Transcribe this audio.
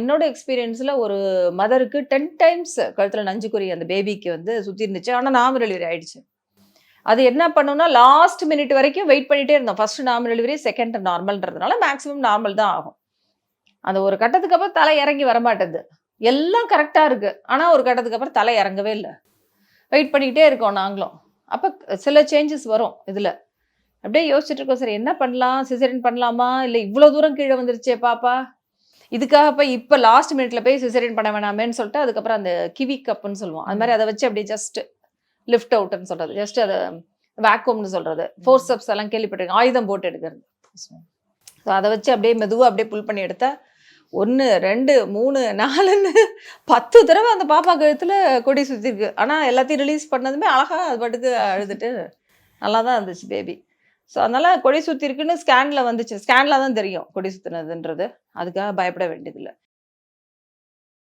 என்னோட எக்ஸ்பீரியன்ஸில் ஒரு மதருக்கு 10 டைம்ஸ் கழுத்தில் நஞ்சுக்குறி அந்த பேபிக்கு வந்து சுற்றி இருந்துச்சு. ஆனால் நார்மல் டெலிவரி ஆயிடுச்சு. அது என்ன பண்ணும்னா லாஸ்ட் மினிட் வரைக்கும் வெயிட் பண்ணிட்டே இருந்தோம். ஃபர்ஸ்ட் நார்மல் டெலிவரி, செகண்ட் நார்மல்ன்றதுனால மேக்ஸிமம் நார்மல் தான் ஆகும். அந்த ஒரு கட்டத்துக்கு அப்புறம் தலை இறங்கி வரமாட்டேது. எல்லாம் கரெக்டாக இருக்கு. ஆனால் ஒரு கட்டத்துக்கு அப்புறம் தலை இறங்கவே இல்லை. வெயிட் பண்ணிக்கிட்டே இருக்கோம் நாங்களும். அப்போ சில சேஞ்சஸ் வரும் இதில். அப்படியே யோசிச்சுட்டு இருக்கோம், சரி என்ன பண்ணலாம், சிசேரியன் பண்ணலாமா, இல்லை இவ்வளோ தூரம் கீழே வந்துருச்சே பாப்பா, இதுக்காக போய் இப்போ லாஸ்ட் மினிட்ல போய் சிசேரியன் பண்ண வேணாமேன்னு சொல்லிட்டு அதுக்கப்புறம் அந்த கிவி கப்புன்னு சொல்லுவோம், அது மாதிரி அதை வச்சு அப்படியே ஜஸ்ட் லிஃப்ட் அவுட்னு சொல்றது, ஜஸ்ட் அதை வேக்யூம்னு சொல்றது, ஃபோர்செப்ஸ் எல்லாம் கேள்விப்பட்டிருக்கேன், ஆயுதம் போட்டு எடுக்கிறது. ஸோ அதை வச்சு அப்படியே மெதுவாக அப்படியே புல் பண்ணி எடுத்தா 1 2 3 4ன்னு 10 தடவை அந்த பாப்பா கழுத்தில் கொடி சுற்றிருக்கு. ஆனால் எல்லாத்தையும் ரிலீஸ் பண்ணதுமே அழகா அது பாட்டுக்கு அழுதுட்டு நல்லா தான் இருந்துச்சு பேபி. ஸோ அதனால் கொடி சுற்றிருக்குன்னு ஸ்கேனில் வந்துச்சு. ஸ்கேனில் தான் தெரியும் கொடி சுற்றினதுன்றது. அதுக்காக பயப்பட வேண்டியதில்லை.